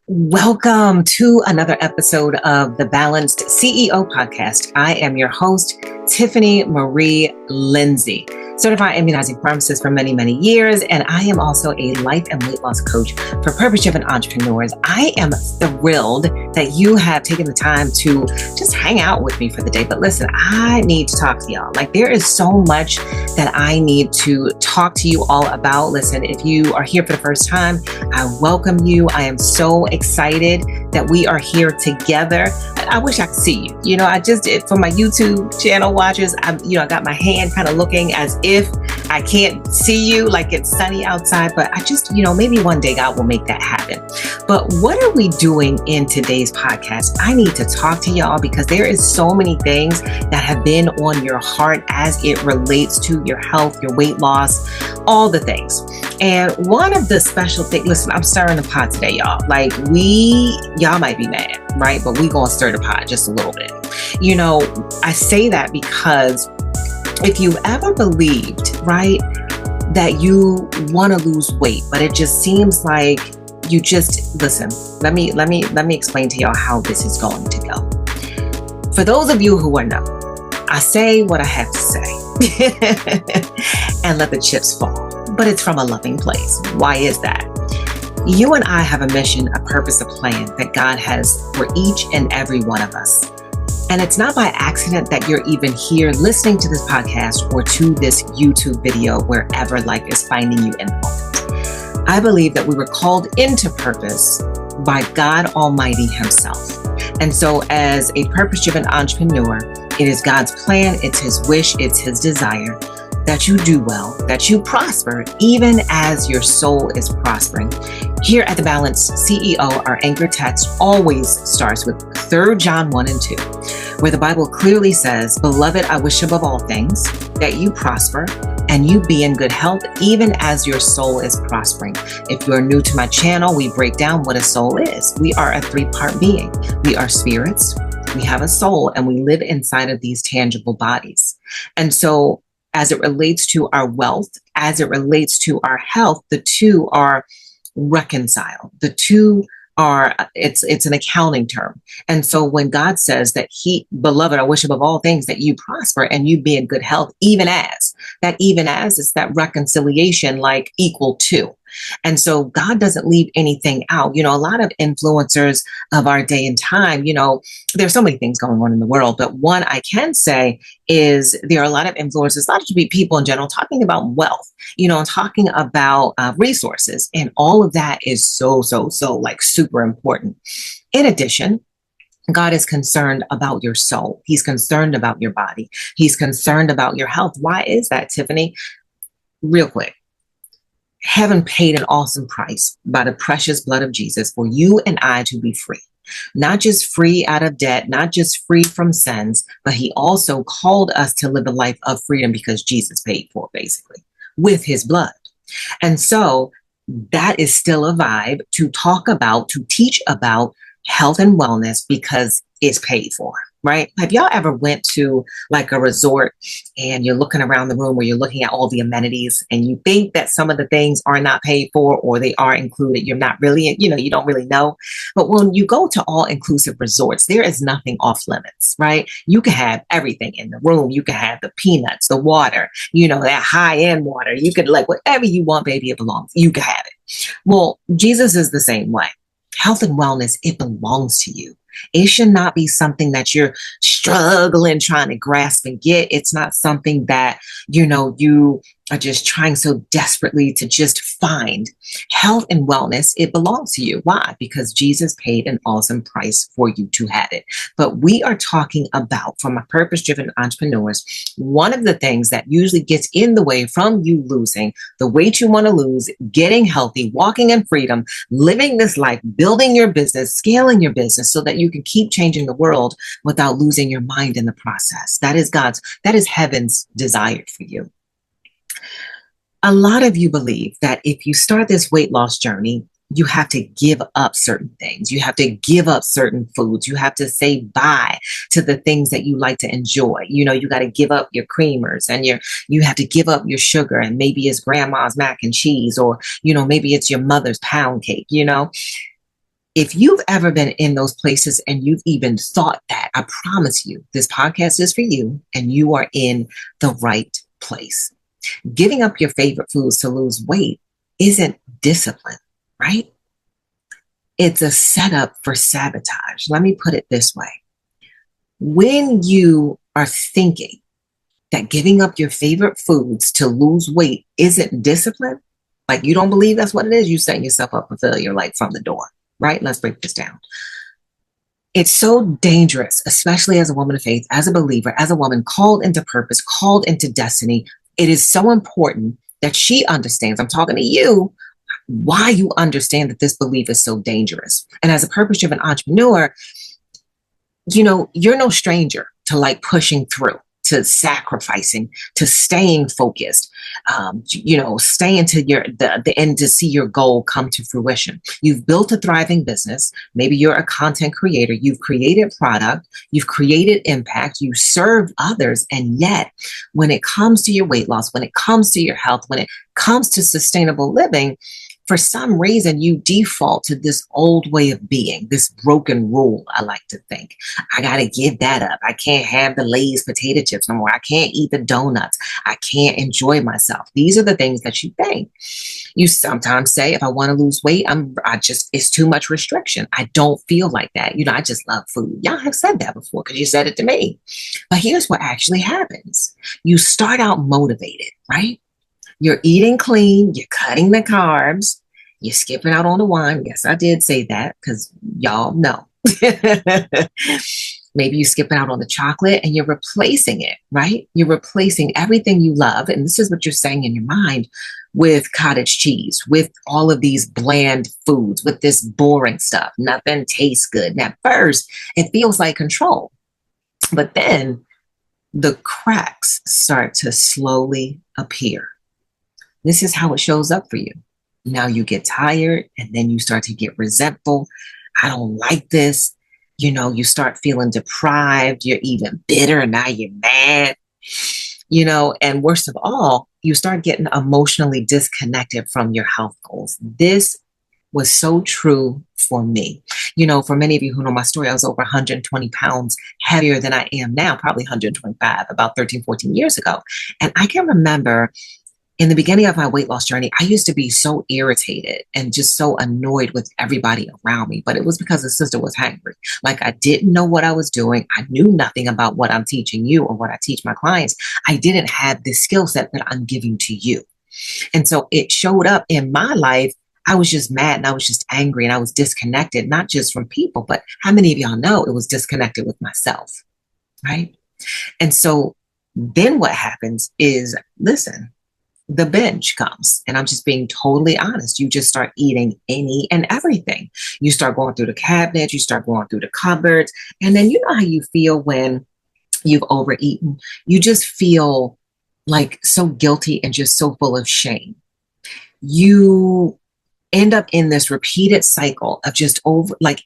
Welcome to another episode of the Balanced CEO podcast. I am your host, Tiffany Marie Lindsay, certified immunizing pharmacist for many, many years. And I am also a life and weight loss coach for purpose-driven entrepreneurs. I am thrilled that you have taken the time to just hang out with me for the day. But listen, I need to talk to y'all. Like, there is so much that I need to talk to you all about. Listen, if you are here for the first time, I welcome you. I am so excited that we are here together. I wish I could see you. I just did for my YouTube channel watchers. I got my hand kind of looking as if I can't see you, like it's sunny outside, but I just, maybe one day God will make that happen. But what are we doing in today's podcast? I need to talk to y'all because there is so many things that have been on your heart as it relates to your health, your weight loss, all the things. And one of the special things, listen, I'm stirring the pot today, y'all. Like y'all might be mad, right? But we gonna stir the pot just a little bit. I say that because if you've ever believed, right, that you want to lose weight, but it just seems like listen, let me explain to y'all how this is going to go. For those of you who are new, I say what I have to say and let the chips fall. But it's from a loving place. Why is that? You and I have a mission, a purpose, a plan that God has for each and every one of us. And it's not by accident that you're even here listening to this podcast or to this YouTube video, wherever life is finding you in the moment. I believe that we were called into purpose by God Almighty Himself. And so as a purpose-driven entrepreneur, it is God's plan, it's His wish, it's His desire that you do well, that you prosper, even as your soul is prospering. Here at The Balanced CEO, our anchor text always starts with 3 John 1 and 2, where the Bible clearly says, "Beloved, I wish above all things that you prosper and you be in good health, even as your soul is prospering." If you're new to my channel, we break down what a soul is. We are a 3-part being. We are spirits, we have a soul, and we live inside of these tangible bodies. And so as it relates to our wealth, as it relates to our health, the two are reconciled. The two are, it's an accounting term. And so when God says that beloved, I wish above all things that you prosper and you be in good health, even as is that reconciliation, like equal to. And so God doesn't leave anything out. A lot of influencers of our day and time, there's so many things going on in the world, but one I can say is there are a lot of influencers, not just people in general, talking about wealth, and talking about resources. And all of that is so like super important. In addition, God is concerned about your soul. He's concerned about your body. He's concerned about your health. Why is that, Tiffany? Real quick. Heaven paid an awesome price by the precious blood of Jesus for you and I to be free. Not just free out of debt, not just free from sins, but He also called us to live a life of freedom because Jesus paid for it, basically, with His blood. And so that is still a vibe to talk about, to teach about health and wellness because it's paid for. Right? Have y'all ever went to like a resort and you're looking around the room where you're looking at all the amenities and you think that some of the things are not paid for or they are included? You're not really, you don't really know. But when you go to all inclusive resorts, there is nothing off limits, right? You can have everything in the room. You can have the peanuts, the water, that high end water. You could like whatever you want, baby, it belongs. You can have it. Well, Jesus is the same way. Health and wellness, it belongs to you. It should not be something that you're struggling trying to grasp and get. It's not something that, you are just trying so desperately to just find. Health and wellness, it belongs to you. Why? Because Jesus paid an awesome price for you to have it. But we are talking about, from a purpose-driven entrepreneurs, one of the things that usually gets in the way from you losing the weight you want to lose, getting healthy, walking in freedom, living this life, building your business, scaling your business so that you can keep changing the world without losing your mind in the process. That is heaven's desire for you. A lot of you believe that if you start this weight loss journey, you have to give up certain things. You have to give up certain foods. You have to say bye to the things that you like to enjoy. You got to give up your creamers and you have to give up your sugar, and maybe it's grandma's mac and cheese, or, maybe it's your mother's pound cake, If you've ever been in those places and you've even thought that, I promise you, this podcast is for you and you are in the right place. Giving up your favorite foods to lose weight isn't discipline, right? It's a setup for sabotage. Let me put it this way. When you are thinking that giving up your favorite foods to lose weight isn't discipline, like you don't believe that's what it is, you setting yourself up for failure, like from the door, right? Let's break this down. It's so dangerous, especially as a woman of faith, as a believer, as a woman called into purpose, called into destiny. It is so important that she understands, I'm talking to you, why you understand that this belief is so dangerous. And as a purpose-driven entrepreneur, you're no stranger to like pushing through, to sacrificing, to staying focused, staying to the end to see your goal come to fruition. You've built a thriving business. Maybe you're a content creator. You've created product. You've created impact. You serve others. And yet, when it comes to your weight loss, when it comes to your health, when it comes to sustainable living, for some reason, you default to this old way of being, this broken rule, I like to think. I got to give that up. I can't have the Lay's potato chips no more. I can't eat the donuts. I can't enjoy myself. These are the things that you think. You sometimes say, if I want to lose weight, it's too much restriction. I don't feel like that. I just love food. Y'all have said that before because you said it to me. But here's what actually happens. You start out motivated, right? You're eating clean, you're cutting the carbs, you're skipping out on the wine. Yes, I did say that because y'all know. Maybe you're skipping out on the chocolate and you're replacing it, right? You're replacing everything you love. And this is what you're saying in your mind with cottage cheese, with all of these bland foods, with this boring stuff. Nothing tastes good. And at first, it feels like control. But then the cracks start to slowly appear. This is how it shows up for you. Now you get tired and then you start to get resentful. I don't like this. You start feeling deprived. You're even bitter. Now you're mad. And worst of all, you start getting emotionally disconnected from your health goals. This was so true for me. For many of you who know my story, I was over 120 pounds heavier than I am now, probably 125, about 13, 14 years ago. And I can remember in the beginning of my weight loss journey, I used to be so irritated and just so annoyed with everybody around me. But it was because the sister was hungry. Like I didn't know what I was doing. I knew nothing about what I'm teaching you or what I teach my clients. I didn't have the skill set that I'm giving to you. And so it showed up in my life. I was just mad and I was just angry and I was disconnected, not just from people, but how many of y'all know it was disconnected with myself, right? And so then what happens is, listen, the binge comes. And I'm just being totally honest. You just start eating any and everything. You start going through the cabinet, you start going through the cupboards. And then you know how you feel when you've overeaten. You just feel like so guilty and just so full of shame. You end up in this repeated cycle of just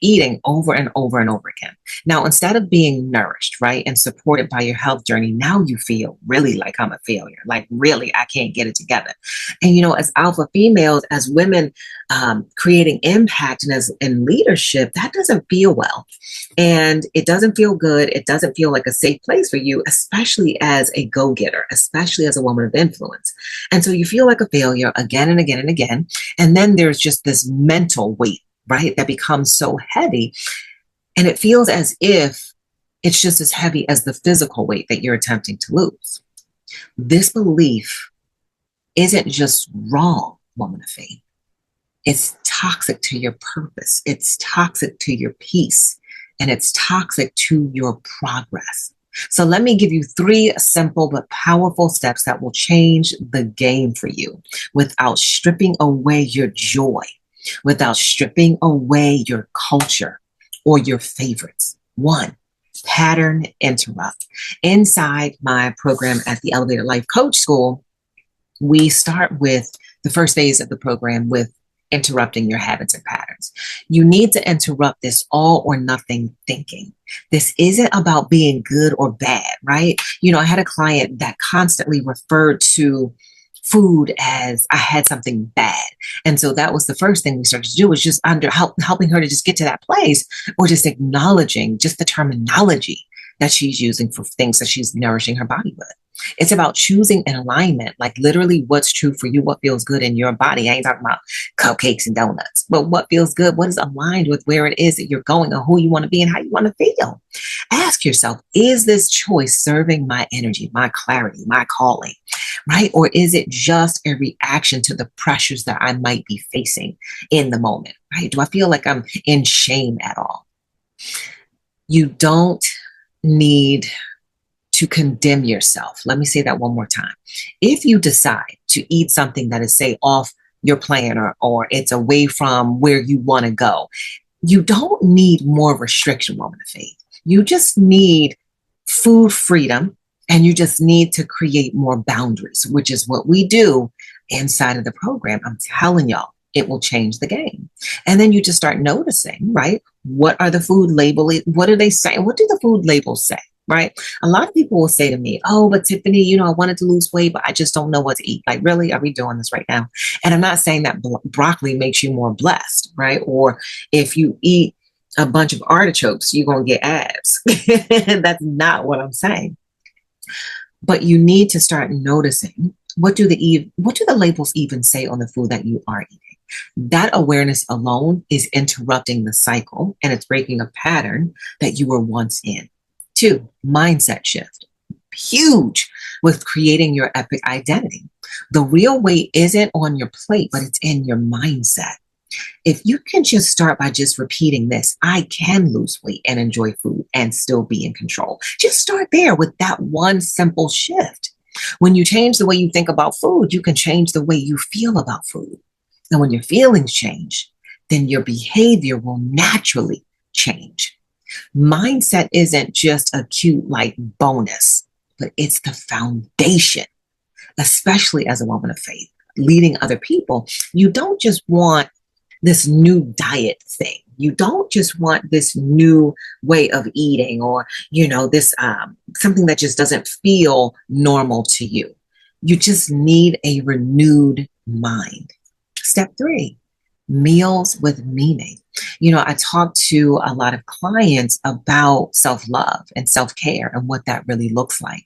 eating over and over and over again. Now, instead of being nourished, right, and supported by your health journey, now you feel really like I'm a failure. Like really, I can't get it together. And, as alpha females, as women creating impact and as in leadership, that doesn't feel well. And it doesn't feel good. It doesn't feel like a safe place for you, especially as a go-getter, especially as a woman of influence. And so you feel like a failure again and again and again. And then there's just this mental weight, right, that becomes so heavy. And it feels as if it's just as heavy as the physical weight that you're attempting to lose. This belief isn't just wrong, woman of faith. It's toxic to your purpose. It's toxic to your peace. And it's toxic to your progress. So let me give you 3 simple but powerful steps that will change the game for you without stripping away your joy, without stripping away your culture or your favorites. 1, pattern interrupt. Inside my program at the Elevated Life Coach School, we start with the first phase of the program with interrupting your habits and patterns. You need to interrupt this all or nothing thinking. This isn't about being good or bad, right? I had a client that constantly referred to food as I had something bad. And so that was the first thing we started to do, was just helping her to just get to that place, or just acknowledging just the terminology that she's using for things that she's nourishing her body with. It's about choosing an alignment, like literally what's true for you, what feels good in your body. I ain't talking about cupcakes and donuts, but what feels good, what is aligned with where it is that you're going, or who you want to be and how you want to feel. Ask yourself, is this choice serving my energy, my clarity, my calling, right? Or is it just a reaction to the pressures that I might be facing in the moment, right? Do I feel like I'm in shame at all? You don't need to condemn yourself. Let me say that one more time. If you decide to eat something that is, say, off your plan, or it's away from where you want to go, you don't need more restriction, woman of faith. You just need food freedom, and you just need to create more boundaries, which is what we do inside of the program. I'm telling y'all, it will change the game. And then you just start noticing, right? What are the food labels? What are they saying? What do the food labels say? Right? A lot of people will say to me, oh, but Tiffany, I wanted to lose weight, but I just don't know what to eat. Like, really? Are we doing this right now? And I'm not saying that broccoli makes you more blessed, right? Or if you eat a bunch of artichokes, you're going to get abs. That's not what I'm saying. But you need to start noticing, what do the labels even say on the food that you are eating? That awareness alone is interrupting the cycle, and it's breaking a pattern that you were once in. 2, mindset shift. Huge with creating your epic identity. The real weight isn't on your plate, but it's in your mindset. If you can just start by just repeating this, I can lose weight and enjoy food and still be in control. Just start there with that one simple shift. When you change the way you think about food, you can change the way you feel about food. And when your feelings change, then your behavior will naturally change. Mindset isn't just a cute like bonus, but it's the foundation, especially as a woman of faith, leading other people. You don't just want this new diet thing. You don't just want this new way of eating, or, this something that just doesn't feel normal to you. You just need a renewed mind. Step 3, meals with meaning. I talk to a lot of clients about self-love and self-care and what that really looks like.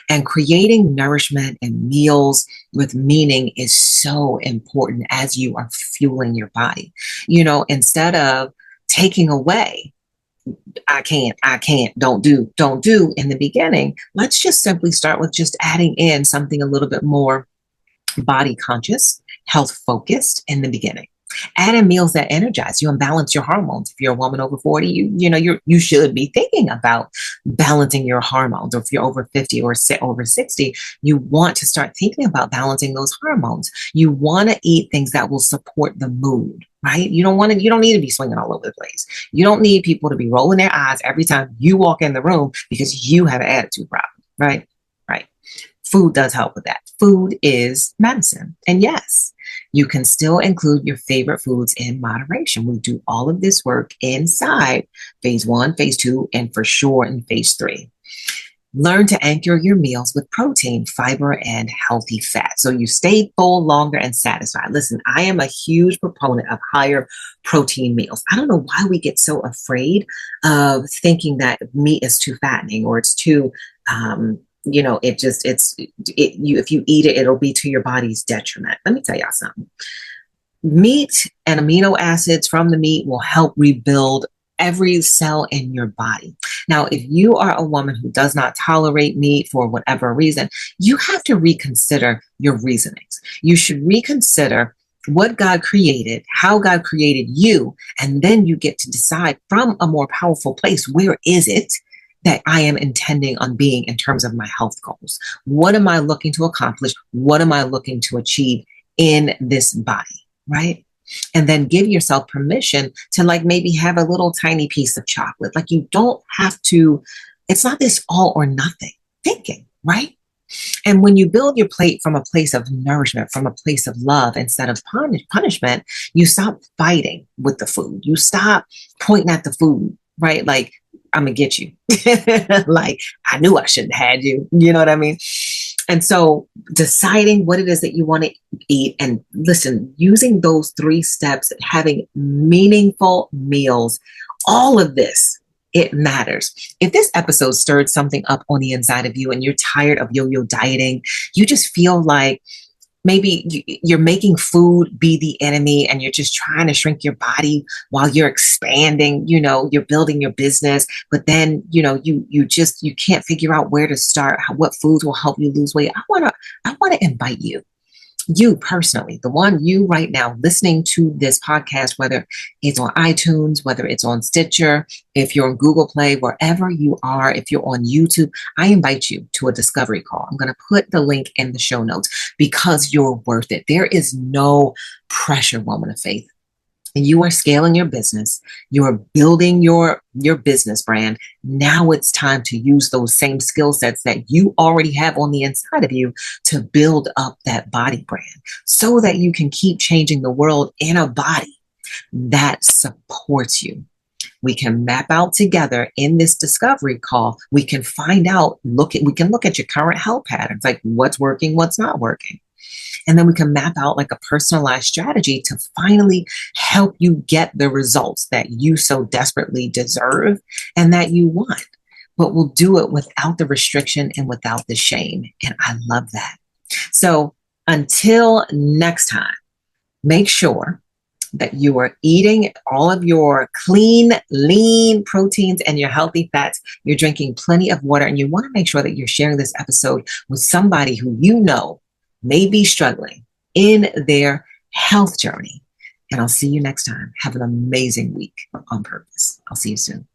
And creating nourishment and meals with meaning is so important as you are fueling your body. Instead of taking away, I can't, don't do in the beginning, let's just simply start with just adding in something a little bit more body conscious, health focused in the beginning. Add in meals that energize you and balance your hormones. If you're a woman over 40, you should be thinking about balancing your hormones. Or if you're over 50 or over 60, you want to start thinking about balancing those hormones. You want to eat things that will support the mood, right? You don't need to be swinging all over the place. You don't need people to be rolling their eyes every time you walk in the room because you have an attitude problem, right? Right. Food does help with that. Food is medicine. And yes, you can still include your favorite foods in moderation. We do all of this work inside phase 1, phase 2, and for sure in phase 3. Learn to anchor your meals with protein, fiber, and healthy fat, so you stay full longer and satisfied. Listen, I am a huge proponent of higher protein meals. I don't know why we get so afraid of thinking that meat is too fattening, or it's too, if you eat it, it'll be to your body's detriment. Let me tell y'all something. Meat and amino acids from the meat will help rebuild every cell in your body. Now, if you are a woman who does not tolerate meat for whatever reason, you have to reconsider your reasonings. You should reconsider what God created, how God created you, and then you get to decide from a more powerful place, where is it that I am intending on being in terms of my health goals? What am I looking to accomplish? What am I looking to achieve in this body, right? And then give yourself permission to maybe have a little tiny piece of chocolate. You don't have to, it's not this all or nothing thinking, right? And when you build your plate from a place of nourishment, from a place of love instead of punishment, you stop fighting with the food. You stop pointing at the food, right? I'm going to get you. I knew I shouldn't have had you. You know what I mean? And so deciding what it is that you want to eat, and listen, using those 3 steps, having meaningful meals, all of this, it matters. If this episode stirred something up on the inside of you and you're tired of yo-yo dieting, you just feel like maybe you're making food be the enemy and you're just trying to shrink your body while you're expanding, you're building your business, but then you can't figure out where to start, what foods will help you lose weight. I want to invite you personally, the one, you right now listening to this podcast, whether it's on iTunes, whether it's on Stitcher, if you're on Google Play, wherever you are, if you're on YouTube, I invite you to a discovery call. I'm going to put the link in the show notes because you're worth it. There is no pressure, woman of faith. And you are scaling your business. You are building your business brand. Now it's time to use those same skill sets that you already have on the inside of you to build up that body brand so that you can keep changing the world in a body that supports you. We can map out together in this discovery call. We can find out, we can look at your current health patterns, like what's working, what's not working. And then we can map out like a personalized strategy to finally help you get the results that you so desperately deserve and that you want. But we'll do it without the restriction and without the shame. And I love that. So until next time, make sure that you are eating all of your clean, lean proteins and your healthy fats. You're drinking plenty of water, and you want to make sure that you're sharing this episode with somebody who you know may be struggling in their health journey. And I'll see you next time. Have an amazing week on purpose. I'll see you soon.